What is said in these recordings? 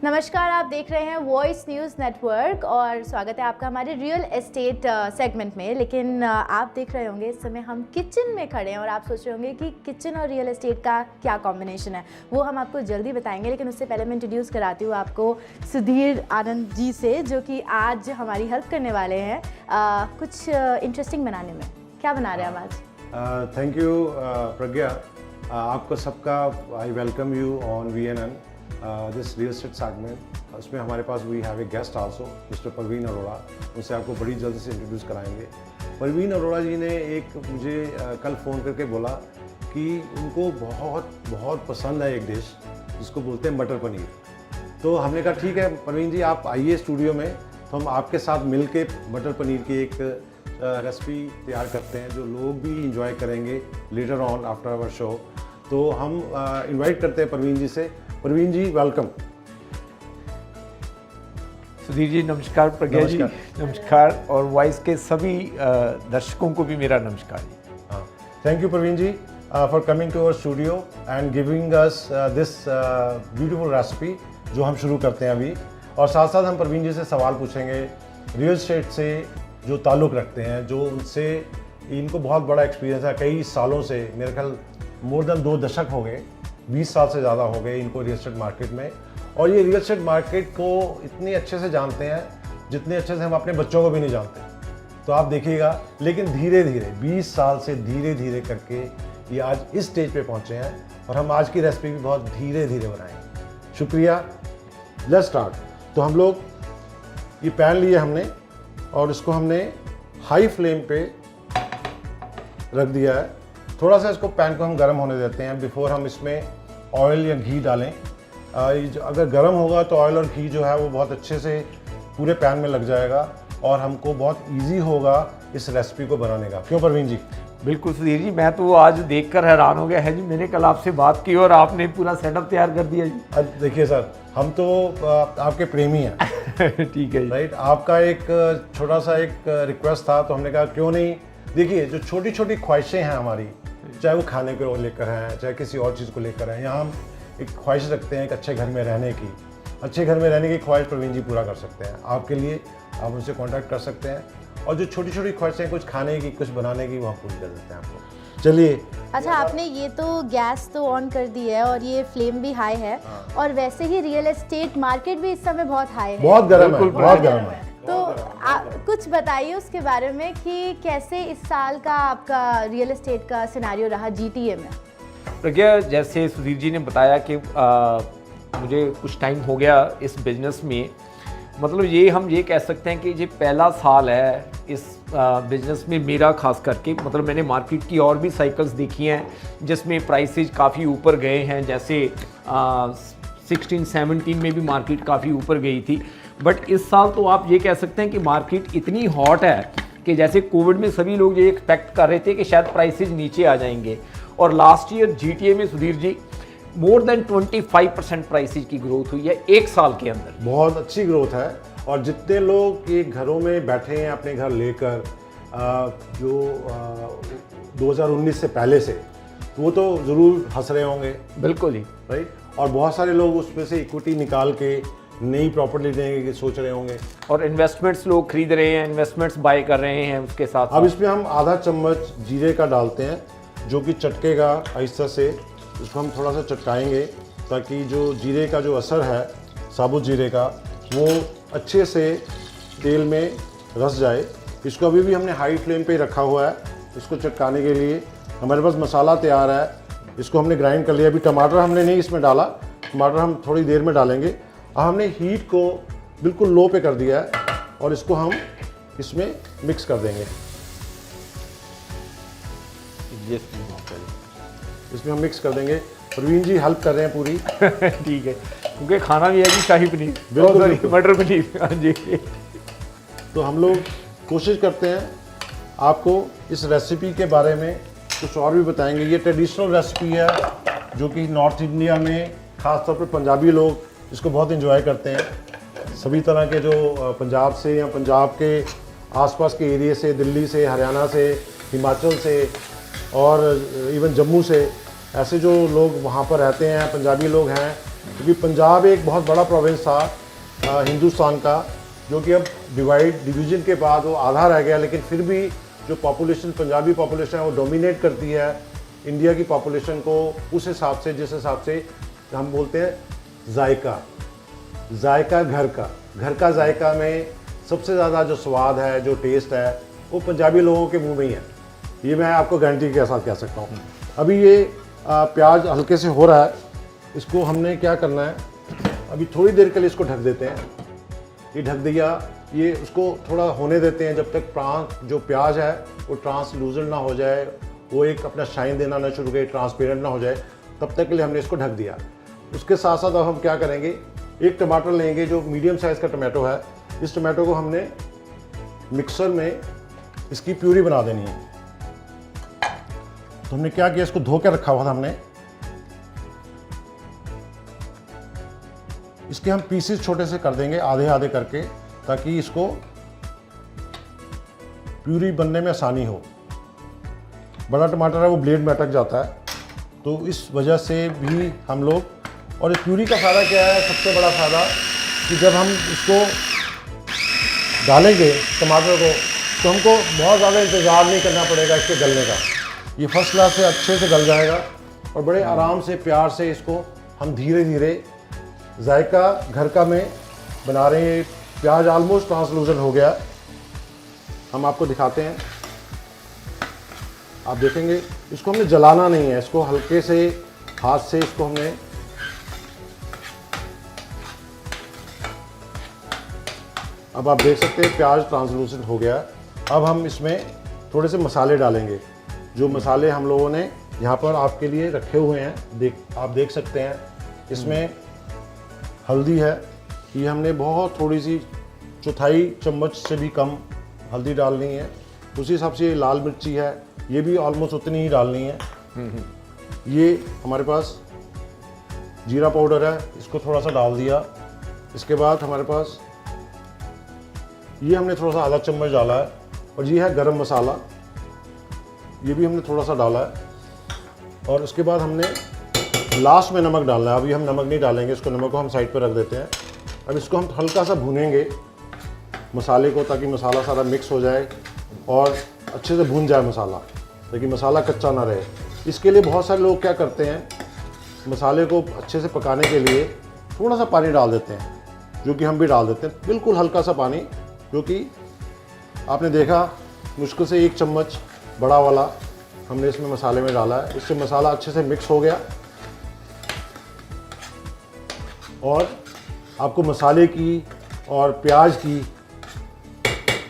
नमस्कार, आप देख रहे हैं वॉइस न्यूज़ नेटवर्क और स्वागत है आपका हमारे रियल एस्टेट सेगमेंट में। लेकिन आप देख रहे होंगे इस समय हम किचन में खड़े हैं और आप सोच रहे होंगे कि किचन और रियल एस्टेट का क्या कॉम्बिनेशन है, वो हम आपको जल्दी बताएंगे। लेकिन उससे पहले मैं इंट्रोड्यूस कराती हूँ आपको सुधीर आनंद जी से, जो कि आज हमारी हेल्प करने वाले हैं कुछ इंटरेस्टिंग बनाने में। क्या बना रहे हैं हम आज? थैंक यू प्रज्ञा, आपको सबका I welcome you on VNN this real estate segment. उसमें हमारे पास we have a guest also, mister Parveen Arora. उनसे आपको बड़ी जल्दी से इंट्रोड्यूस कराएंगे। परवीन अरोड़ा जी ने एक मुझे कल फ़ोन करके बोला कि उनको बहुत बहुत पसंद है एक डिश जिसको बोलते हैं मटर पनीर। तो हमने कहा ठीक है परवीन जी, आप आइए स्टूडियो में, तो हम आपके साथ मिल के मटर पनीर की एक रेसिपी तैयार करते हैं जो लोग भी इंजॉय करेंगे later on after our show. तो हम इनवाइट करते हैं परवीन जी से। परवीन जी वेलकम। सुधीर जी नमस्कार, प्रज्ञा जी नमस्कार, और वॉइस के सभी दर्शकों को भी मेरा नमस्कार। Thank you Parveen ji for coming to our studio and giving us this beautiful recipe जो हम शुरू करते हैं अभी। और साथ साथ हम परवीन जी से सवाल पूछेंगे रियल एस्टेट से जो ताल्लुक़ रखते हैं, जो उनसे इनको बहुत बड़ा एक्सपीरियंस है कई सालों से। मेरे ख्याल मोर देन 2 दशक हो गए, 20 साल से ज़्यादा हो गए इनको रियल एस्टेट मार्केट में। और ये रियल एस्टेट मार्केट को इतने अच्छे से जानते हैं जितने अच्छे से हम अपने बच्चों को भी नहीं जानते। तो आप देखिएगा, लेकिन धीरे धीरे 20 साल से धीरे धीरे करके ये आज इस स्टेज पे पहुँचे हैं और हम आज की रेसिपी भी बहुत धीरे धीरे बनाएंगे। शुक्रिया, लेट्स स्टार्ट। तो हम लोग ये पैन लिए हमने और इसको हमने हाई फ्लेम पे रख दिया है। थोड़ा सा इसको पैन को हम गर्म होने देते हैं बिफोर हम इसमें ऑयल या घी डालें। अगर गर्म होगा तो ऑयल और घी जो है वो बहुत अच्छे से पूरे पैन में लग जाएगा और हमको बहुत इजी होगा इस रेसिपी को बनाने का। क्यों परवीन जी? बिल्कुल सुधीर जी, मैं तो आज देखकर हैरान हो गया है जी। मैंने कल आपसे बात की और आपने पूरा सेटअप तैयार कर दिया जी। अब देखिए सर, हम तो आपके प्रेमी हैं। ठीक है, राइट। आपका एक छोटा सा एक रिक्वेस्ट था, तो हमने कहा क्यों नहीं। देखिए, जो छोटी छोटी ख्वाहिशें हैं हमारी, चाहे वो खाने को लेकर हैं, चाहे किसी और चीज़ को लेकर हैं, यहाँ हम एक ख्वाहिश रखते हैं एक अच्छे घर में रहने की। अच्छे घर में रहने की ख्वाहिश प्रवीण जी पूरा कर सकते हैं आपके लिए। आप उनसे कांटेक्ट कर सकते हैं और जो छोटी छोटी ख्वाहिशें, कुछ खाने की, कुछ बनाने की, वो हम पूरी कर देते हैं आपको। चलिए। अच्छा, आपने ये तो गैस तो ऑन कर दी है और ये फ्लेम भी हाई है। और वैसे ही रियल एस्टेट मार्केट भी इस समय बहुत हाई है, बहुत गर्म है, बहुत गर्म है। तो कुछ बताइए उसके बारे में कि कैसे इस साल का आपका रियल एस्टेट का सिनेरियो रहा GTA में। प्रज्ञा, जैसे सुधीर जी ने बताया कि मुझे कुछ टाइम हो गया इस बिज़नेस में, मतलब ये हम ये कह सकते हैं कि ये पहला साल है इस बिज़नेस में मेरा, खास करके। मतलब मैंने मार्केट की और भी साइकिल्स देखी हैं जिसमें प्राइसेज काफ़ी ऊपर गए हैं। जैसे 16-17 में भी मार्केट काफ़ी ऊपर गई थी, बट इस साल तो आप ये कह सकते हैं कि मार्केट इतनी हॉट है कि जैसे कोविड में सभी लोग ये एक्सपेक्ट कर रहे थे कि शायद प्राइसेज नीचे आ जाएंगे। और लास्ट ईयर GTA में Sudhir ji more than 25% prices की ग्रोथ हुई है एक साल के अंदर। बहुत अच्छी ग्रोथ है। और जितने लोग ये घरों में बैठे हैं अपने घर लेकर, जो 2019 से पहले से, वो तो ज़रूर हंस रहे होंगे। बिल्कुल ही, राइट। और बहुत सारे लोग उसमें से इक्विटी निकाल के नई प्रॉपर्टी लेने की सोच रहे होंगे और इन्वेस्टमेंट्स लोग खरीद रहे हैं, इन्वेस्टमेंट्स बाय कर रहे हैं उसके साथ। अब इसमें हम आधा चम्मच जीरे का डालते हैं जो कि चटकेगा आहिस्ता से। इसको हम थोड़ा सा चटकाएंगे ताकि जो जीरे का जो असर है, साबुत जीरे का, वो अच्छे से तेल में रस जाए। इसको अभी भी हमने हाई फ्लेम पे रखा हुआ है इसको चटकाने के लिए। हमारे पास मसाला तैयार है, इसको हमने ग्राइंड कर लिया। अभी टमाटर हमने नहीं इसमें डाला, टमाटर हम थोड़ी देर में डालेंगे। अब हमने हीट को बिल्कुल लो पे कर दिया है और इसको हम इसमें मिक्स कर देंगे। इसमें हम मिक्स कर देंगे। प्रवीण जी हेल्प कर रहे हैं पूरी। ठीक है, क्योंकि खाना भी है जी शाही पनीर, बिल्कुल मटर पनीर। हाँ जी। तो हम लोग कोशिश करते हैं आपको इस रेसिपी के बारे में कुछ और भी बताएंगे। ये ट्रेडिशनल रेसिपी है जो कि नॉर्थ इंडिया में ख़ास तौर पे पंजाबी लोग इसको बहुत एंजॉय करते हैं। सभी तरह के जो पंजाब से या पंजाब के आसपास के एरिया से, दिल्ली से, हरियाणा से, हिमाचल से और इवन जम्मू से, ऐसे जो लोग वहाँ पर रहते हैं पंजाबी लोग हैं, क्योंकि पंजाब एक बहुत बड़ा प्रोविंस था हिंदुस्तान का, जो कि अब डिवीज़न के बाद वो आधा रह गया, लेकिन फिर भी जो पॉपुलेशन पंजाबी पॉपुलेशन है वो डोमिनेट करती है इंडिया की पॉपुलेशन को, उस हिसाब से जिस हिसाब से हम बोलते हैं जायका घर का जायका में सबसे ज़्यादा जो स्वाद है, जो टेस्ट है, वो पंजाबी लोगों के मुंह में ही है। ये मैं आपको गारंटी के साथ कह सकता हूँ। अभी ये प्याज हल्के से हो रहा है, इसको हमने क्या करना है, अभी थोड़ी देर के लिए इसको ढक देते हैं। ये ढक दिया, ये उसको थोड़ा होने देते हैं जब तक जो प्याज है वो ट्रांसलूजेंट ना हो जाए, वो एक अपना शाइन देना ना शुरू करे, ट्रांसपेरेंट ना हो जाए, तब तक के लिए हमने इसको ढक दिया। उसके साथ साथ अब हम क्या करेंगे, एक टमाटर लेंगे जो मीडियम साइज़ का टमाटो है। इस टमाटो को हमने मिक्सर में इसकी प्यूरी बना देनी है। तो हमने क्या किया, इसको धो के रखा हुआ था हमने, इसके हम पीसेस छोटे से कर देंगे आधे आधे करके, ताकि इसको प्यूरी बनने में आसानी हो। बड़ा टमाटर है वो ब्लेड में अटक जाता है, तो इस वजह से भी हम लोग, और इस प्यूरी का फ़ायदा क्या है, सबसे बड़ा फ़ायदा कि जब हम इसको डालेंगे टमाटर को, तो हमको बहुत ज़्यादा इंतज़ार नहीं करना पड़ेगा इसके गलने का। ये फर्स्ट क्लास से अच्छे से गल जाएगा और बड़े आराम से प्यार से इसको हम धीरे धीरे जायका घर का में बना रहे हैं। प्याज आलमोस्ट ट्रांसलूजेंट हो गया, हम आपको दिखाते हैं, आप देखेंगे। इसको हमने जलाना नहीं है, इसको हल्के से हाथ से इसको हमने अब आप देख सकते हैं प्याज ट्रांसलूसेंट हो गया। अब हम इसमें थोड़े से मसाले डालेंगे, जो मसाले हम लोगों ने यहाँ पर आपके लिए रखे हुए हैं, आप देख सकते हैं। इसमें हल्दी है, ये हमने बहुत थोड़ी सी, चौथाई चम्मच से भी कम हल्दी डालनी है। उसी हिसाब से लाल मिर्ची है, ये भी ऑलमोस्ट उतनी ही डालनी है। ये हमारे पास जीरा पाउडर है, इसको थोड़ा सा डाल दिया। इसके बाद हमारे पास ये हमने थोड़ा सा आधा चम्मच डाला है, और ये है गरम मसाला, ये भी हमने थोड़ा सा डाला है। और उसके बाद हमने लास्ट में नमक डालना है, अभी हम नमक नहीं डालेंगे, इसको नमक को हम साइड पर रख देते हैं। अब इसको हम हल्का सा भूनेंगे मसाले को, ताकि मसाला सारा मिक्स हो जाए और अच्छे से भून जाए मसाला, ताकि मसाला कच्चा ना रहे। इसके लिए बहुत सारे लोग क्या करते हैं, मसाले को अच्छे से पकाने के लिए थोड़ा सा पानी डाल देते हैं, जो कि हम भी डाल देते हैं, बिल्कुल हल्का सा पानी, जो कि आपने देखा मुश्किल से 1 चम्मच बड़ा वाला हमने इसमें मसाले में डाला है। इससे मसाला अच्छे से मिक्स हो गया और आपको मसाले की और प्याज की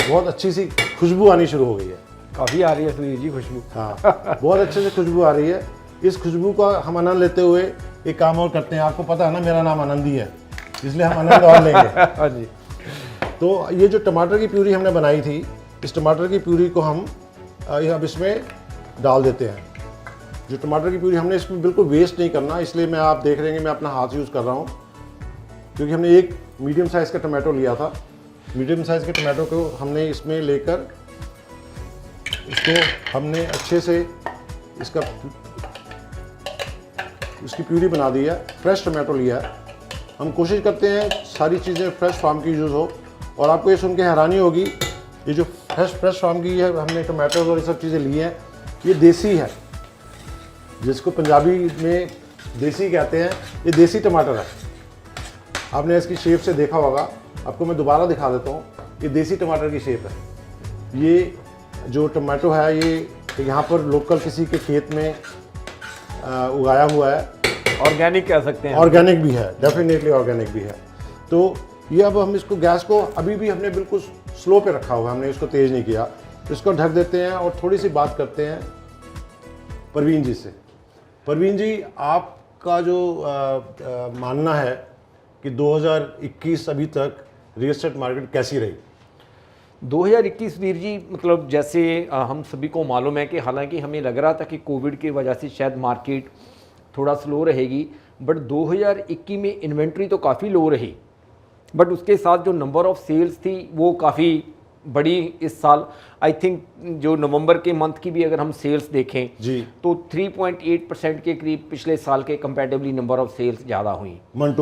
बहुत अच्छी सी खुशबू आनी शुरू हो गई है। काफ़ी आ रही है सुधीर जी खुशबू। हाँ, बहुत अच्छे से खुशबू आ रही है। इस खुशबू का हम आनंद लेते हुए एक काम और करते हैं। आपको पता है ना, मेरा नाम आनंद ही है, इसलिए हम आनंद और लेंगे। हाँ जी। तो ये जो टमाटर की प्यूरी हमने बनाई थी, इस टमाटर की प्यूरी को हम अब इसमें डाल देते हैं। जो टमाटर की प्यूरी हमने इसमें बिल्कुल वेस्ट नहीं करना, इसलिए मैं, आप देख रहे हैं मैं अपना हाथ यूज़ कर रहा हूँ, क्योंकि हमने एक मीडियम साइज़ का टमाटो लिया था। मीडियम साइज़ के टमाटो को हमने इसमें लेकर इसको हमने अच्छे से इसकी प्यूरी बना दी है। फ्रेश टमाटो लिया है, हम कोशिश करते हैं सारी चीज़ें फ्रेश फार्म की यूज़ हो। और आपको ये सुन के हैरानी होगी, ये जो फ्रेश फार्म की है हमने टमाटोज और ये सब चीज़ें ली हैं, ये देसी है, जिसको पंजाबी में देसी कहते हैं। ये देसी टमाटर है, आपने इसकी शेप से देखा होगा, आपको मैं दोबारा दिखा देता हूँ। ये देसी टमाटर की शेप है। ये जो टमाटो है ये यहाँ पर लोकल किसी के खेत में उगाया हुआ है। ऑर्गेनिक कह सकते हैं। ऑर्गेनिक भी है, डेफिनेटली ऑर्गेनिक भी है। तो ये अब हम इसको, गैस को अभी भी हमने बिल्कुल स्लो पे रखा हुआ है, हमने इसको तेज़ नहीं किया। इसको ढक देते हैं और थोड़ी सी बात करते हैं परवीन जी से। परवीन जी, आपका जो मानना है कि 2021 अभी तक रियल एस्टेट मार्केट कैसी रही? 2021 सुधीर जी, मतलब जैसे हम सभी को मालूम है कि हालांकि हमें लग रहा था कि कोविड की वजह से शायद मार्केट थोड़ा स्लो रहेगी, बट 2021 में इन्वेंट्री तो काफ़ी लो रही, बट उसके साथ जो नंबर ऑफ़ सेल्स थी वो काफ़ी बड़ी इस साल आई थिंक जो नवंबर के मंथ की भी अगर हम सेल्स देखें जी तो 3.8% के करीब पिछले साल के कंपैरेटिवली नंबर ऑफ सेल्स ज़्यादा हुई मंथ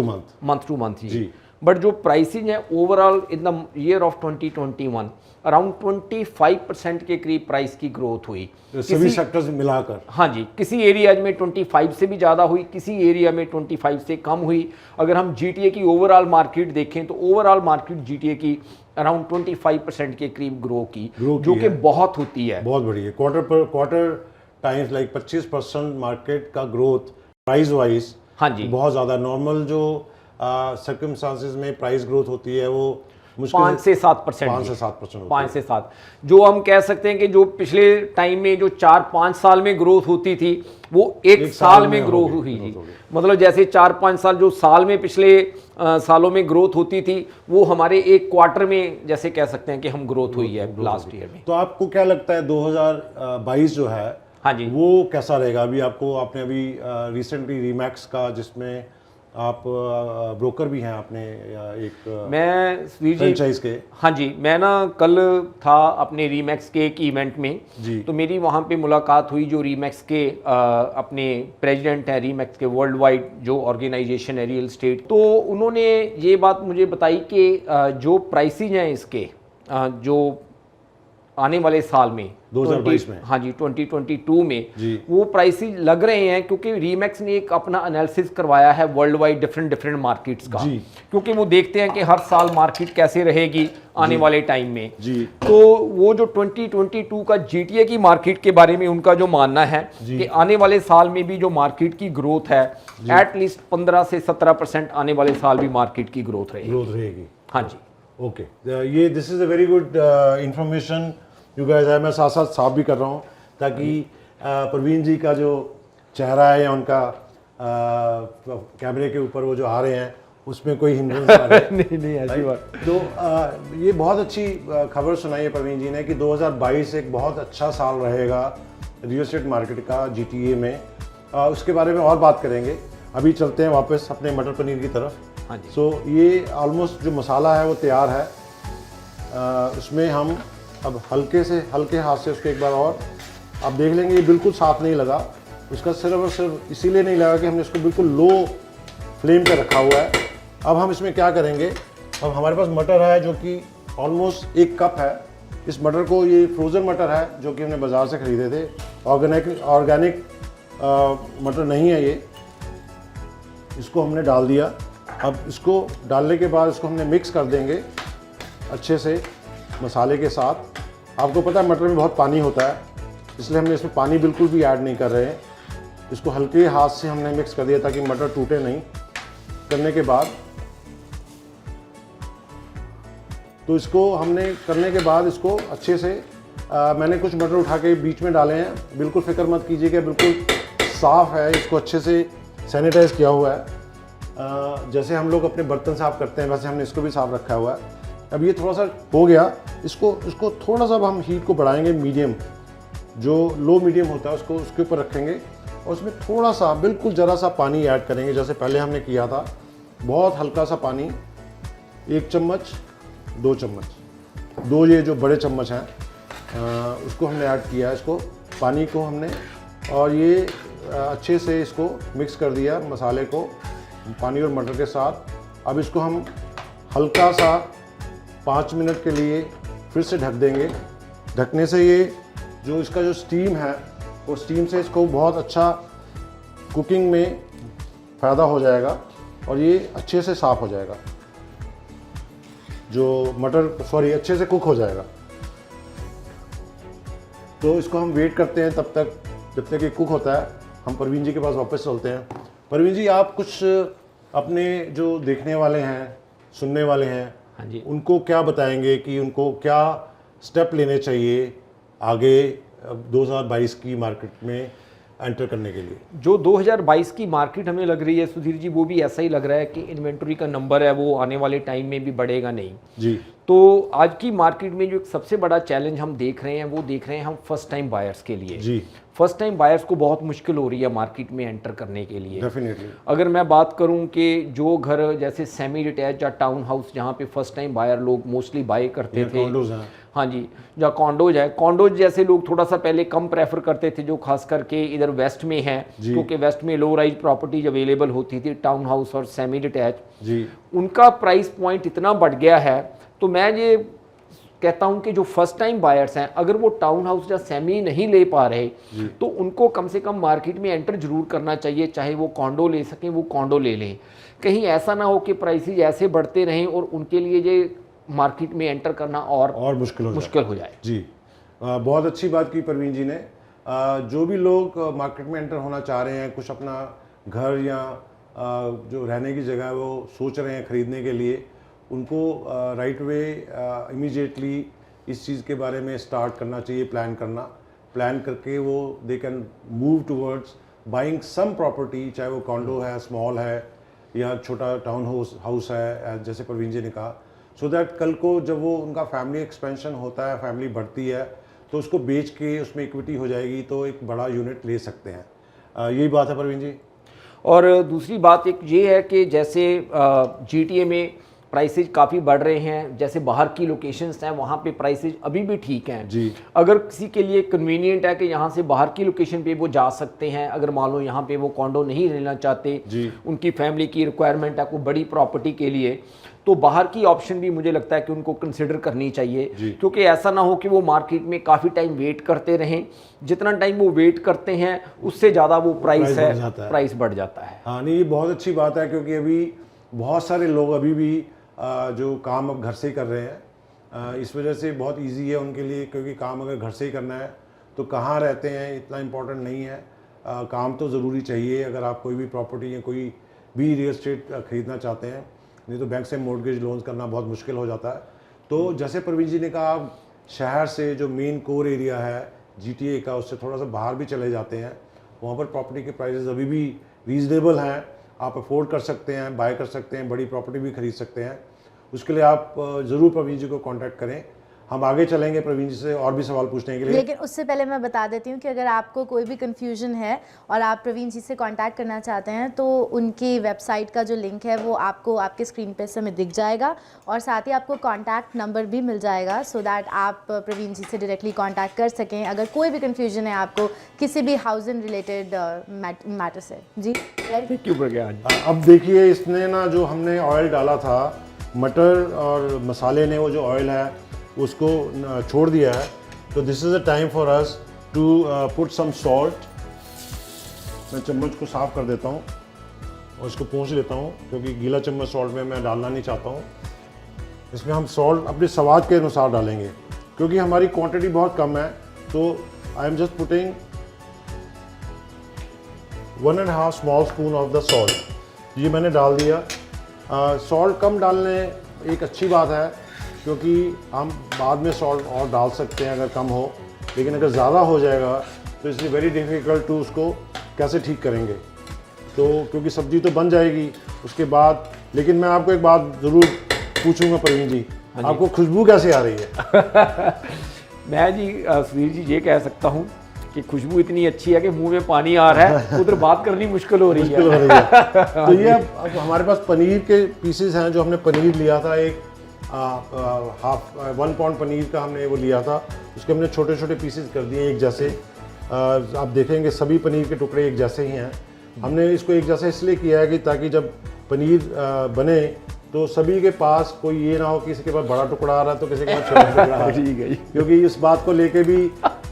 टू मंथ जी। बट जो प्राइसिंग है overall in the year of 2021 around 25% के करीब प्राइस की ग्रोथ हुई सभी सेक्टर्स मिलाकर। हाँ जी, किसी एरियाज में 25 से भी ज़्यादा हुई, किसी एरिया में 25 से कम हुई। अगर हम जीटीए की ओवरऑल मार्केट देखें तो ओवरऑल मार्केट जीटीए की अराउंड 25% के करीब ग्रो की जो कि बहुत होती है, बहुत बड़ी है। क्वार्टर टाइम्स लाइक 25% मार्केट का ग्रोथ प्राइस वाइज हाँ जी बहुत ज़्यादा। नॉर्मल जो सर्कमस्टांसेस में प्राइस ग्रोथ होती है वो 5 से 7%, 5 से 7 जो हम कह सकते हैं कि जो पिछले टाइम में जो 4-5 साल में ग्रोथ होती थी वो एक साल में ग्रोथ हुई थी। मतलब जैसे 4-5 साल जो साल में पिछले सालों में ग्रोथ होती थी वो हमारे एक क्वार्टर में जैसे कह सकते हैं कि हम ग्रोथ हुई है लास्ट ईयर में। तो आपको क्या लगता है 2022 जो है हाँ जी वो कैसा रहेगा? अभी आपने अभी रिसेंटली रीमैक्स का, जिसमें आप ब्रोकर भी हैं, आपने एक मैं फ्रेंचाइज के। हाँ जी, मैं ना कल था अपने रीमैक्स के एक इवेंट में जी। तो मेरी वहाँ पे मुलाकात हुई जो रीमैक्स के अपने प्रेसिडेंट हैं रीमैक्स के वर्ल्ड वाइड जो ऑर्गेनाइजेशन है रियल एस्टेट। तो उन्होंने ये बात मुझे बताई कि जो प्राइसिंग हैं इसके जो आने वाले साल में 2022 में, हाँ जी 2022 में जी। वो प्राइसेस लग रहे हैं क्योंकि रीमैक्स ने एक अपना एनालिसिस करवाया है वर्ल्ड वाइड डिफरेंट मार्केट्स का जी। क्योंकि वो देखते हैं कि हर साल मार्केट कैसे रहेगी आने वाले टाइम में जी। तो वो जो 2022 का जीटीए की मार्केट के बारे में उनका जो मानना है कि आने वाले साल में भी जो मार्केट की ग्रोथ है एटलीस्ट 15 से 17% आने वाले साल भी मार्केट की ग्रोथ रहेगी। हाँ जी ओके, ये this is a very good information you guys है। मैं साथ साथ साफ भी कर रहा हूँ ताकि प्रवीण जी का जो चेहरा है या उनका कैमरे के ऊपर वो जो आ रहे हैं उसमें कोई हिंड्रेंस ना रहे। नहीं ऐसी बात। तो ये बहुत अच्छी खबर सुनाई है प्रवीण जी ने कि 2022 एक बहुत अच्छा साल रहेगा रियल एस्टेट मार्केट का जीटीए में। उसके बारे में और बात करेंगे। अभी चलते हैं वापस अपने मटर पनीर की तरफ। हाँ जी। सो ये ऑलमोस्ट जो मसाला है वो तैयार है। उसमें हम अब हल्के हाथ से उसके एक बार और आप देख लेंगे, ये बिल्कुल साफ नहीं लगा। उसका सिर्फ और सिर्फ इसीलिए नहीं लगा कि हमने इसको बिल्कुल लो फ्लेम पे रखा हुआ है। अब हम इसमें क्या करेंगे, अब हमारे पास मटर है जो कि ऑलमोस्ट 1 कप है। इस मटर को, ये फ्रोज़न मटर है जो कि हमने बाज़ार से ख़रीदे थे, ऑर्गेनिक मटर नहीं है ये। इसको हमने डाल दिया। अब इसको डालने के बाद इसको हमने मिक्स कर देंगे अच्छे से मसाले के साथ। आपको पता है मटर में बहुत पानी होता है, इसलिए हमने इसमें पानी बिल्कुल भी ऐड नहीं कर रहे हैं। इसको हल्के हाथ से हमने मिक्स कर दिया ताकि मटर टूटे नहीं। करने के बाद तो इसको हमने करने के बाद इसको अच्छे से मैंने कुछ मटर उठा के बीच में डाले हैं। बिल्कुल फिक्र मत कीजिएगा, बिल्कुल साफ़ है। इसको अच्छे से सैनिटाइज किया हुआ है। जैसे हम लोग अपने बर्तन साफ़ करते हैं वैसे हमने इसको भी साफ़ रखा हुआ है। अब ये थोड़ा सा हो गया, इसको थोड़ा सा अब हम हीट को बढ़ाएंगे मीडियम, जो लो मीडियम होता है उसको उसके ऊपर रखेंगे और उसमें थोड़ा सा बिल्कुल ज़रा सा पानी ऐड करेंगे जैसे पहले हमने किया था। बहुत हल्का सा पानी, 1 चम्मच 2 चम्मच, 2 ये जो बड़े चम्मच हैं उसको हमने ऐड किया है। इसको पानी को हमने और ये अच्छे से इसको मिक्स कर दिया मसाले को पानी और मटर के साथ। अब इसको हम हल्का सा 5 मिनट के लिए फिर से ढक देंगे। ढकने से ये जो इसका जो स्टीम है वो स्टीम से इसको बहुत अच्छा कुकिंग में फ़ायदा हो जाएगा और ये अच्छे से साफ़ हो जाएगा, जो मटर अच्छे से कुक हो जाएगा। तो इसको हम वेट करते हैं तब तक जब तक ये कुक होता है। हम प्रवीण जी के पास वापस चलते हैं। प्रवीण जी, आप कुछ अपने जो देखने वाले हैं, सुनने वाले हैं, हाँ जी, उनको क्या बताएंगे कि उनको क्या स्टेप लेने चाहिए आगे 2022 की मार्केट में एंटर करने के लिए? जो 2022 की मार्केट हमें लग रही है सुधीर जी, वो भी ऐसा ही लग रहा है कि इन्वेंटरी का नंबर है वो आने वाले टाइम में भी बढ़ेगा नहीं जी। तो आज की मार्केट में जो एक सबसे बड़ा चैलेंज हम देख रहे हैं वो देख रहे हैं हम फर्स्ट टाइम बायर्स के लिए जी। फर्स्ट टाइम बायर्स को बहुत मुश्किल हो रही है मार्केट में एंटर करने के लिए। डेफिनेटली। अगर मैं बात करूं कि जो घर जैसे सेमी डिटैच या टाउन हाउस जहां पे फर्स्ट टाइम बायर लोग मोस्टली बाय करते थे, हाँ जी, जो कॉन्डोज है, कॉन्डोज जैसे लोग थोड़ा सा पहले कम प्रेफर करते थे, जो खास करके इधर वेस्ट में है, क्योंकि वेस्ट में लो राइज प्रॉपर्टीज अवेलेबल होती थी, टाउन हाउस और सेमी डिटैच जी, उनका प्राइस पॉइंट इतना बढ़ गया है। तो मैं ये कहता हूं कि जो फर्स्ट टाइम बायर्स हैं, अगर वो टाउन हाउस या सेमी नहीं ले पा रहे तो उनको कम से कम मार्केट में एंटर जरूर करना चाहिए, चाहे वो कॉन्डो ले सकें वो कॉन्डो ले लें। कहीं ऐसा ना हो कि प्राइसेज ऐसे बढ़ते रहें और उनके लिए ये मार्केट में एंटर करना और मुश्किल हो जाए। जी, बहुत अच्छी बात की परवीन जी ने। जो भी लोग मार्केट में एंटर होना चाह रहे हैं, कुछ अपना घर या जो रहने की जगह है वो सोच रहे हैं खरीदने के लिए, उनको राइट वे इमीडिएटली इस चीज़ के बारे में स्टार्ट करना चाहिए, प्लान करके वो they can move towards buying sum property, चाहे वो कॉन्डो है, स्मॉल है या छोटा टाउन हाउस है, जैसे परवीन जी ने कहा, सो दैट कल को जब वो उनका फैमिली एक्सपेंशन होता है, फैमिली बढ़ती है, तो उसको बेच के उसमें इक्विटी हो जाएगी तो एक बड़ा यूनिट ले सकते हैं। यही बात है परवीन जी। और दूसरी बात एक ये है कि जैसे GTA में प्राइसेज काफ़ी बढ़ रहे हैं, जैसे बाहर की लोकेशंस हैं वहाँ पे प्राइसेज अभी भी ठीक हैं जी। अगर किसी के लिए कन्वीनियंट है कि यहाँ से बाहर की लोकेशन पे वो जा सकते हैं, अगर मान लो यहाँ पे वो कॉन्डो नहीं लेना चाहते जी, उनकी फैमिली की रिक्वायरमेंट है कोई बड़ी प्रॉपर्टी के लिए, तो बाहर की ऑप्शन भी मुझे लगता है कि उनको कंसिडर करनी चाहिए, क्योंकि ऐसा ना हो कि वो मार्केट में काफ़ी टाइम वेट करते रहें। जितना टाइम वो वेट करते हैं उससे ज़्यादा वो प्राइस बढ़ जाता है। हाँ नहीं, ये बहुत अच्छी बात है, क्योंकि अभी बहुत सारे लोग अभी भी जो काम अब घर से ही कर रहे हैं, इस वजह से बहुत इजी है उनके लिए, क्योंकि काम अगर घर से ही करना है तो कहाँ रहते हैं इतना इम्पोर्टेंट नहीं है, काम तो ज़रूरी चाहिए अगर आप कोई भी प्रॉपर्टी या कोई भी रियल एस्टेट खरीदना चाहते हैं, नहीं तो बैंक से मॉर्गेज लोन्स करना बहुत मुश्किल हो जाता है। तो जैसे परवीन जी ने कहा, आप शहर से जो मेन कोर एरिया है GTA का, उससे थोड़ा सा बाहर भी चले जाते हैं, वहाँ पर प्रॉपर्टी के प्राइसेस अभी भी रीजनेबल हैं, आप अफोर्ड कर सकते हैं, बाय कर सकते हैं, बड़ी प्रॉपर्टी भी खरीद सकते हैं। उसके लिए आप ज़रूर प्रवीण जी को कांटेक्ट करें। हम आगे चलेंगे प्रवीण जी से और भी सवाल पूछने के लिए, लेकिन उससे पहले मैं बता देती हूँ कि अगर आपको कोई भी कन्फ्यूजन है और आप प्रवीण जी से कांटेक्ट करना चाहते हैं तो उनकी वेबसाइट का जो लिंक है वो आपको आपके स्क्रीन पे समय दिख जाएगा, और साथ ही आपको कांटेक्ट नंबर भी मिल जाएगा, सो दैट आप प्रवीण जी से डायरेक्टली कांटेक्ट कर सकें अगर कोई भी कन्फ्यूजन है आपको किसी भी हाउसिंग रिलेटेड मैटर से। जी थैंक यू प्रज्ञा। अब देखिए, इसने ना जो हमने ऑयल डाला था, मटर और मसाले ने वो जो ऑयल है उसको छोड़ दिया है, तो this is a time for us to put some salt. मैं चम्मच को साफ़ कर देता हूँ और इसको पोंछ लेता हूँ, क्योंकि गीला चम्मच सॉल्ट में मैं डालना नहीं चाहता हूँ। इसमें हम सॉल्ट अपने स्वाद के अनुसार डालेंगे, क्योंकि हमारी क्वांटिटी बहुत कम है, तो I am just putting 1.5 small spoon of the salt. ये मैंने डाल दिया। सॉल्ट कम डालने एक अच्छी बात है, क्योंकि हम बाद में सॉल्ट और डाल सकते हैं अगर कम हो, लेकिन अगर ज़्यादा हो जाएगा तो इसलिए वेरी डिफ़िकल्ट टू उसको कैसे ठीक करेंगे, तो क्योंकि सब्ज़ी तो बन जाएगी उसके बाद। लेकिन मैं आपको एक बात ज़रूर पूछूंगा प्रवीण जी, आपको खुशबू कैसे आ रही है? मैं जी सुधीर जी ये कह सकता हूँ कि खुशबू इतनी अच्छी है कि मुंह में पानी आ रहा है, उधर बात करनी मुश्किल हो रही है। तो ये अब हमारे पास पनीर के पीसेस हैं, जो हमने पनीर लिया था, एक 1 पाउंड पनीर का हमने वो लिया था, उसके हमने छोटे छोटे पीसेस कर दिए एक जैसे। आप देखेंगे सभी पनीर के टुकड़े एक जैसे ही हैं। हमने इसको एक जैसा इसलिए किया है कि ताकि जब पनीर बने तो सभी के पास कोई ये ना हो कि किसी के पास बड़ा टुकड़ा आ रहा है तो किसी के पास छोटा टुकड़ा आ रहा है, क्योंकि इस बात को लेके भी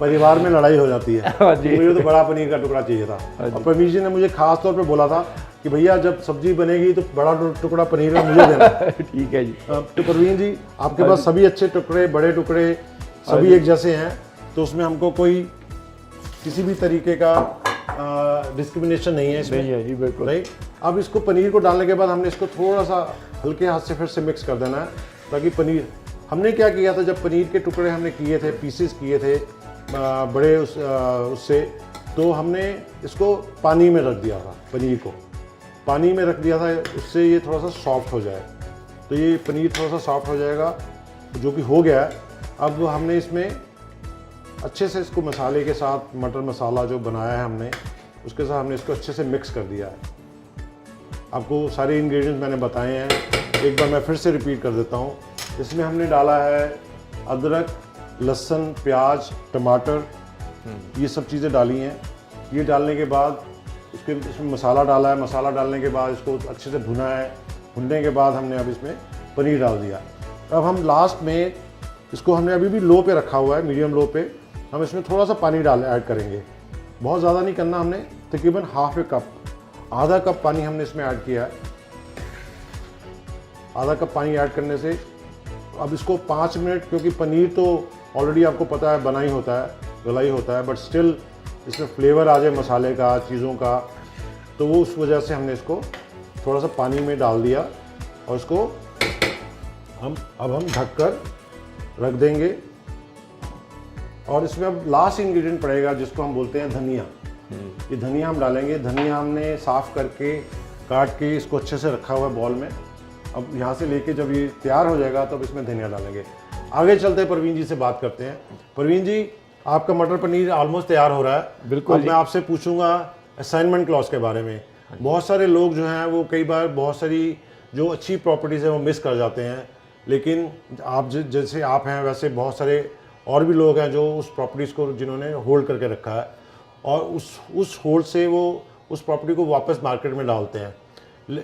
परिवार में लड़ाई हो जाती है। तो मुझे तो बड़ा पनीर का टुकड़ा चाहिए था, और प्रवीण जी ने मुझे खास तौर पे बोला था कि भैया जब सब्जी बनेगी तो बड़ा टुकड़ा पनीर का मुझे देना। ठीक है जी। तो प्रवीण जी, आपके पास सभी अच्छे टुकड़े, बड़े टुकड़े सभी एक जैसे हैं, तो उसमें हमको कोई किसी भी तरीके का डिस्क्रिमिनेशन नहीं है इसमें। नहीं है जी, बिल्कुल राइट। अब इसको पनीर को डालने के बाद हमने इसको थोड़ा सा हल्के हाथ से फिर से मिक्स कर देना है, ताकि पनीर, हमने क्या किया था जब पनीर के टुकड़े हमने किए थे, पीसेस किए थे बड़े उससे, तो हमने इसको पानी में रख दिया था, पनीर को पानी में रख दिया था, उससे ये थोड़ा सा सॉफ्ट हो जाए। तो ये पनीर थोड़ा सा सॉफ्ट हो जाएगा, जो कि हो गया है। अब हमने इसमें अच्छे से इसको मसाले के साथ, मटर मसाला जो बनाया है हमने, उसके साथ हमने इसको अच्छे से मिक्स कर दिया है। आपको सारे इंग्रेडिएंट्स मैंने बताए हैं, एक बार मैं फिर से रिपीट कर देता हूँ। इसमें हमने डाला है अदरक, लहसुन, प्याज, टमाटर, ये सब चीज़ें डाली हैं। ये डालने के बाद इसमें मसाला डाला है। मसाला डालने के बाद इसको अच्छे से भुना है। भुनने के बाद हमने अब इसमें पनीर डाल दिया। अब हम लास्ट में इसको हमने अभी भी लो पे रखा हुआ है, मीडियम लो पे। हम इसमें थोड़ा सा पानी ऐड करेंगे। बहुत ज़्यादा नहीं करना हमने, तकरीबन हाफ ए कप, आधा कप पानी हमने इसमें ऐड किया है। आधा कप पानी ऐड करने से अब इसको 5 मिनट, क्योंकि पनीर तो ऑलरेडी आपको पता है बना ही होता है, गला ही होता है, बट स्टिल इसमें फ्लेवर आ जाए मसाले का, चीज़ों का, तो वो उस वजह से हमने इसको थोड़ा सा पानी में डाल दिया और इसको हम ढक कर रख देंगे। और इसमें अब लास्ट इंग्रेडिएंट पड़ेगा जिसको हम बोलते हैं धनिया। ये धनिया हम डालेंगे। धनिया हमने साफ़ करके काट के इसको अच्छे से रखा हुआ है बॉल में। अब यहाँ से लेके जब ये तैयार हो जाएगा तब इसमें धनिया डालेंगे। आगे चलते हैं, परवीन जी से बात करते हैं। परवीन जी, आपका मटर पनीर ऑलमोस्ट तैयार हो रहा है। बिल्कुल। अब मैं आपसे पूछूंगा असाइनमेंट क्लॉज के बारे में। बहुत सारे लोग जो हैं वो कई बार बहुत सारी जो अच्छी प्रॉपर्टीज़ है वो मिस कर जाते हैं, लेकिन आप जैसे आप हैं वैसे बहुत सारे और भी लोग हैं जो उस प्रॉपर्टीज़ को जिन्होंने होल्ड करके रखा है और उस होल्ड से वो उस प्रॉपर्टी को वापस मार्केट में डालते हैं।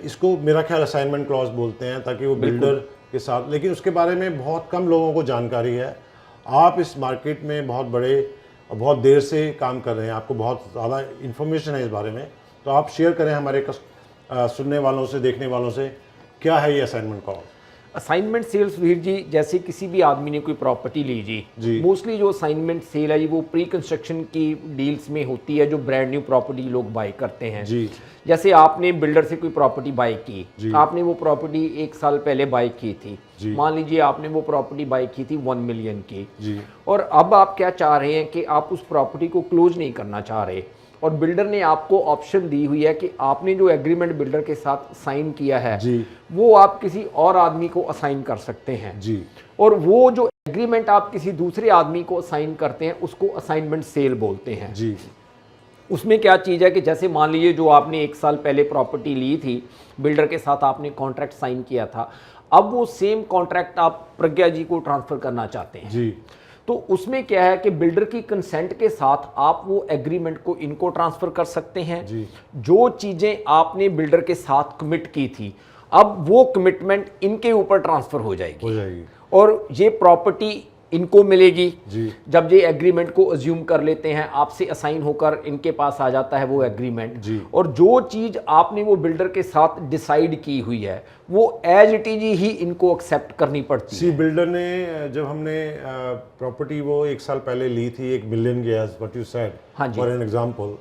इसको मेरा ख्याल असाइनमेंट क्लॉज बोलते हैं, ताकि वो बिल्डर के साथ, लेकिन उसके बारे में बहुत कम लोगों को जानकारी है। आप इस मार्केट में बहुत बड़े और बहुत देर से काम कर रहे हैं, आपको बहुत ज़्यादा इन्फॉर्मेशन है इस बारे में, तो आप शेयर करें हमारे सुनने वालों से, देखने वालों से, क्या है ये assignment clause? Assignment sale Sudhir ji, जैसे किसी भी आदमी ने कोई प्रॉपर्टी ली जी, मोस्टली जो असाइनमेंट सेल है वो प्री कंस्ट्रक्शन की डील्स में होती है, जो ब्रांड न्यू प्रॉपर्टी लोग बाय करते हैं जी। जैसे आपने बिल्डर से कोई प्रॉपर्टी बाय की, आपने वो प्रॉपर्टी 1 साल पहले बाय की थी, मान लीजिए आपने वो प्रॉपर्टी बाय की थी 1 मिलियन की जी। और अब आप क्या चाह रहे हैं कि आप उस प्रॉपर्टी को क्लोज नहीं करना चाह रहे, और बिल्डर ने आपको ऑप्शन दी हुई है कि आपने जो एग्रीमेंट बिल्डर के साथ साइन किया है जी, वो आप किसी और आदमी को असाइन कर सकते हैं जी। और वो जो एग्रीमेंट आप किसी दूसरे आदमी को असाइन करते हैं उसको असाइनमेंट सेल बोलते हैं जी। उसमें क्या चीज़ है कि जैसे मान लीजिए जो आपने 1 साल पहले प्रॉपर्टी ली थी, बिल्डर के साथ आपने कॉन्ट्रैक्ट साइन किया था, अब वो सेम कॉन्ट्रैक्ट आप प्रज्ञा जी को ट्रांसफ़र करना चाहते हैं जी। तो उसमें क्या है कि बिल्डर की कंसेंट के साथ आप वो एग्रीमेंट को इनको ट्रांसफ़र कर सकते हैं जी। जो चीज़ें आपने बिल्डर के साथ कमिट की थी, अब वो कमिटमेंट इनके ऊपर ट्रांसफ़र हो जाएगी और ये प्रॉपर्टी इनको मिलेगी जी। जब ये एग्रीमेंट को अज्यूम कर लेते हैं, आपसे असाइन होकर इनके पास आ जाता है वो एग्रीमेंट जी। और जो चीज़ आपने वो बिल्डर के साथ डिसाइड की हुई है वो एज इट इज ही इनको एक्सेप्ट करनी पड़ती है। बिल्डर ने, जब हमने प्रॉपर्टी वो 1 साल पहले ली थी 1 मिलियन की, as what you said for an example,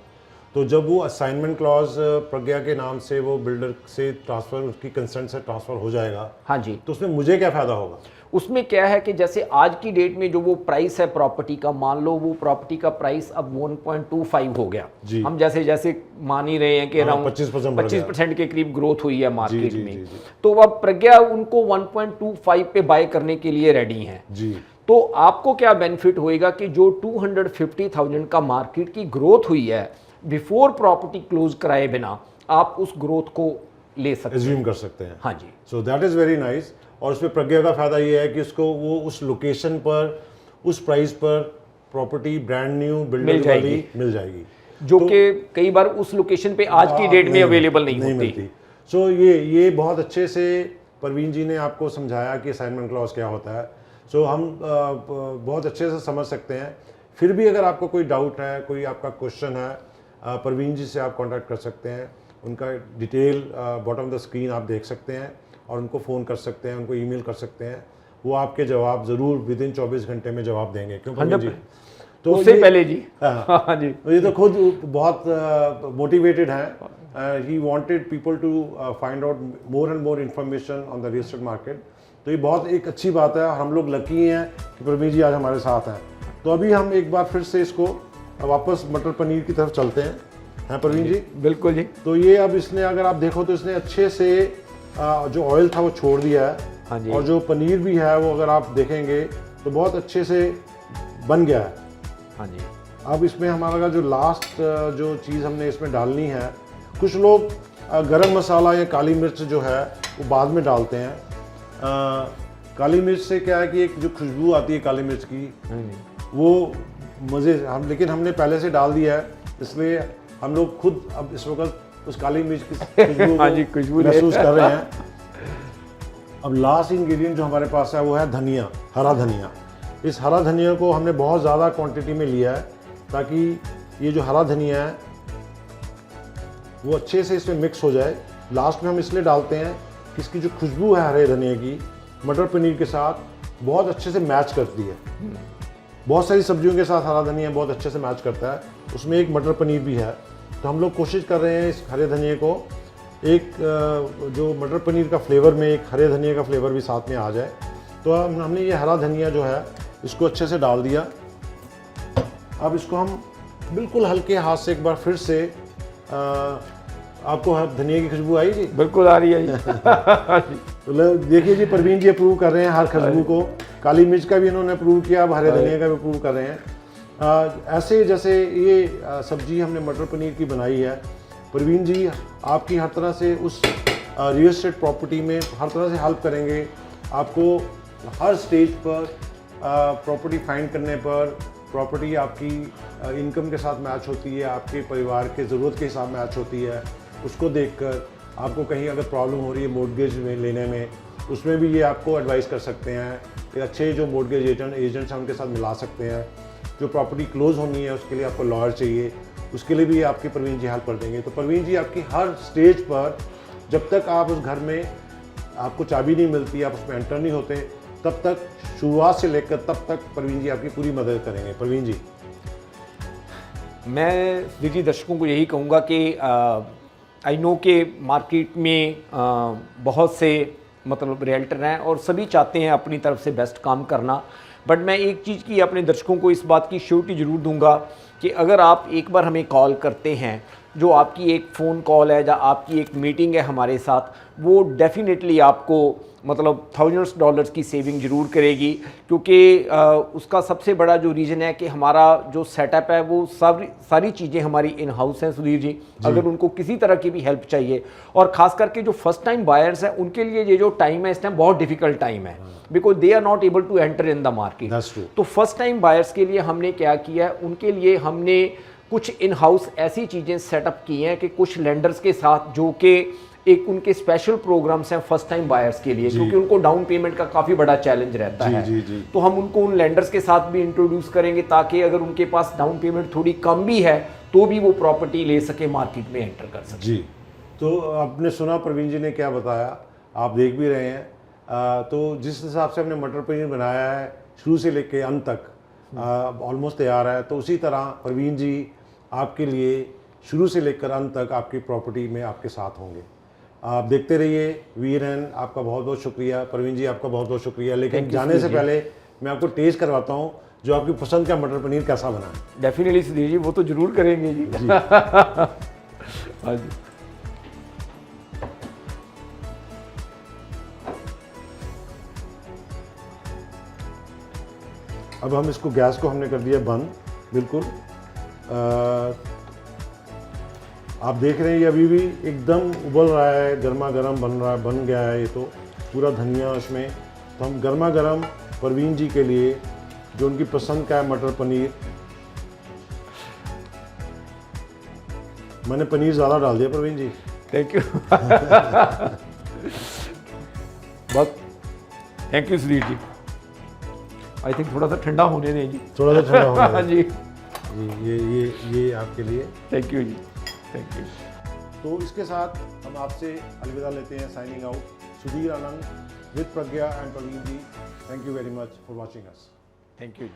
तो जब वो असाइनमेंट क्लॉज प्रज्ञा के नाम से वो बिल्डर से ट्रांसफ़र, उसकी कंसेंट से ट्रांसफ़र हो जाएगा, हाँ जी, तो उसमें मुझे क्या फ़ायदा होगा? उसमें क्या है कि जैसे आज की डेट में जो वो प्राइस है प्रॉपर्टी का, मान लो वो प्रॉपर्टी का प्राइस अब 1.25 हो गया जी। हम जैसे जैसे मान ही रहे हैं कि अराउंड 25% के करीब ग्रोथ हुई है मार्केट में, तो अब प्रज्ञा उनको 1.25 पे बाय करने के लिए रेडी हैं जी। तो आपको क्या बेनिफिट होएगा कि जो 250,000 का मार्केट की ग्रोथ हुई है बिफोर प्रॉपर्टी क्लोज कराए बिना, आप उस ग्रोथ को ले सकते हैं, एज्यूम कर सकते हैं। हाँ जी, so that is very nice. और उसमें प्रज्ञा का फ़ायदा ये है कि उसको वो उस लोकेशन पर, उस प्राइस पर प्रॉपर्टी ब्रांड न्यू बिल्डर वाली मिल जाएगी, जो कि कई बार उस लोकेशन पे आज की डेट में अवेलेबल नहीं होती। सो ये बहुत अच्छे से परवीन जी ने आपको समझाया कि असाइनमेंट क्लॉज क्या होता है। सो हम बहुत अच्छे से समझ सकते हैं। फिर भी अगर आपको कोई डाउट है, कोई आपका क्वेश्चन है, परवीन जी से आप कॉन्टैक्ट कर सकते हैं। उनका detail bottom of the screen आप देख सकते हैं और उनको फ़ोन कर सकते हैं, उनको ईमेल कर सकते हैं। वो आपके जवाब ज़रूर विदिन 24 घंटे में जवाब देंगे, क्योंकि जी तो उससे पहले जी हाँ जी, ये तो खुद बहुत मोटिवेटेड हैं। He wanted people to find out more and more information on the real estate market. तो ये बहुत एक अच्छी बात है और हम लोग लकी हैं कि परवीन जी आज हमारे साथ हैं। तो अभी हम एक बार फिर से इसको वापस मटर पनीर की तरफ चलते हैं परवीन जी? बिल्कुल जी। तो ये अब इसने, अगर आप देखो तो इसने अच्छे से जो ऑयल था वो छोड़ दिया है। हाँ जी। और जो पनीर भी है वो अगर आप देखेंगे तो बहुत अच्छे से बन गया है। हाँ जी। अब इसमें हमारा जो लास्ट जो चीज़ हमने इसमें डालनी है, कुछ लोग गरम मसाला या काली मिर्च जो है वो बाद में डालते हैं। काली मिर्च से क्या है कि एक जो खुशबू आती है काली मिर्च की, वो मज़े लेकिन हमने पहले से डाल दिया है, इसलिए हम लोग खुद अब इस वक्त उस काली मिर्च की खुशबू महसूस कर रहे हैं। अब लास्ट इंग्रेडिएंट जो हमारे पास है वो है धनिया, हरा धनिया। इस हरा धनिया को हमने बहुत ज़्यादा क्वांटिटी में लिया है ताकि ये जो हरा धनिया है वो अच्छे से इसमें मिक्स हो जाए। लास्ट में हम इसलिए डालते हैं कि इसकी जो खुशबू है हरे धनिया की मटर पनीर के साथ बहुत अच्छे से मैच करती है। बहुत सारी सब्जियों के साथ हरा धनिया बहुत अच्छे से मैच करता है, उसमें एक मटर पनीर भी है। तो हम लोग कोशिश कर रहे हैं इस हरे धनिया को एक जो मटर पनीर का फ्लेवर में एक हरे धनिया का फ्लेवर भी साथ में आ जाए। तो हमने ये हरा धनिया जो है इसको अच्छे से डाल दिया। अब इसको हम बिल्कुल हल्के हाथ से एक बार फिर से आपको धनिया की खुशबू आई जी? बिल्कुल आ रही है जी। तो देखिए जी, परवीन जी अप्रूव कर रहे हैं हर खुशबू को। काली मिर्च का भी इन्होंने अप्रूव किया, अब हरे धनिया का भी अप्रूव कर रहे हैं। ऐसे जैसे ये सब्जी हमने मटर पनीर की बनाई है, परवीन जी आपकी हर तरह से उस रियल एस्टेट प्रॉपर्टी में हर तरह से हेल्प करेंगे। आपको हर स्टेज पर प्रॉपर्टी फाइंड करने पर प्रॉपर्टी आपकी इनकम के साथ मैच होती है, आपके परिवार के ज़रूरत के हिसाब मैच होती है। उसको देखकर आपको कहीं अगर प्रॉब्लम हो रही है मॉर्गेज में लेने में, उसमें भी ये आपको एडवाइस कर सकते हैं। एक अच्छे जो मॉर्गेज एजेंट्स हैं उनके साथ मिला सकते हैं। जो प्रॉपर्टी क्लोज होनी है उसके लिए आपको लॉयर चाहिए, उसके लिए भी आपकी परवीन जी हेल्प कर देंगे। तो परवीन जी आपकी हर स्टेज पर जब तक आप उस घर में आपको चाबी नहीं मिलती, आप उसमें एंटर नहीं होते, तब तक शुरुआत से लेकर तब तक परवीन जी आपकी पूरी मदद करेंगे। परवीन जी, मैं देखिए दर्शकों को यही कहूँगा कि आई नो के मार्केट में बहुत से मतलब रियल्टर हैं और सभी चाहते हैं अपनी तरफ से बेस्ट काम करना, बट मैं एक चीज़ की अपने दर्शकों को इस बात की श्योरिटी ज़रूर दूंगा कि अगर आप एक बार हमें कॉल करते हैं, जो आपकी एक फ़ोन कॉल है या आपकी एक मीटिंग है हमारे साथ, वो डेफिनेटली आपको मतलब $1000s की सेविंग ज़रूर करेगी। क्योंकि उसका सबसे बड़ा जो रीज़न है कि हमारा जो सेटअप है वो सारी चीज़ें हमारी इन हाउस हैं सुधीर जी। अगर उनको किसी तरह की भी हेल्प चाहिए, और ख़ास करके जो फर्स्ट टाइम बायर्स हैं उनके लिए ये जो टाइम है इस टाइम बहुत डिफ़िकल्ट टाइम है, because they are not able to enter in the market. तो फर्स्ट टाइम बायर्स के लिए हमने क्या किया है, उनके लिए हमने कुछ इन हाउस ऐसी चीज़ें सेटअप की हैं कि कुछ लेंडर्स के साथ जो कि एक उनके स्पेशल प्रोग्राम्स हैं फर्स्ट टाइम बायर्स के लिए, क्योंकि उनको डाउन पेमेंट का काफ़ी बड़ा चैलेंज रहता है। तो हम उनको उन लेंडर्स के साथ भी इंट्रोड्यूस करेंगे ताकि अगर उनके पास डाउन पेमेंट थोड़ी कम भी है तो भी वो प्रॉपर्टी ले सके, मार्केट में एंटर कर सके। जी, तो आपने सुना परवीन जी ने क्या बताया, आप देख भी रहे हैं। तो जिस हिसाब से हमने मटर पनीर बनाया है शुरू से लेके अंत तक ऑलमोस्ट तैयार है, तो उसी तरह परवीन जी आपके लिए शुरू से लेकर अंत तक आपकी प्रॉपर्टी में आपके साथ होंगे। आप देखते रहिए वीरन। आपका बहुत बहुत शुक्रिया परवीन जी, आपका बहुत बहुत शुक्रिया। लेकिन जाने से पहले मैं आपको टेस्ट करवाता हूँ जो आपकी पसंद का मटर पनीर कैसा बना है। डेफिनेटली सुधीर जी, वो तो जरूर करेंगे जी। हाँ जी। अब हम इसको गैस को हमने कर दिया बंद बिल्कुल। आप देख रहे हैं ये अभी भी एकदम उबल रहा है, गर्मा गर्म बन गया है ये तो पूरा धनिया इसमें। तो हम गर्मा गर्म परवीन जी के लिए जो उनकी पसंद का है मटर पनीर, मैंने पनीर ज़्यादा डाल दिया परवीन जी। Thank you. बस thank you Sudhir ji. I think थोड़ा सा ठंडा होने दें जी। थोड़ा सा ठंडा होने दें जी। जी, ये आपके लिए। थैंक यू जी, थैंक यू। तो इसके साथ हम आपसे अलविदा लेते हैं, signing out. Sudhir Anand with Pragya and Parveen ji, thank you very much for watching us. Thank you ji.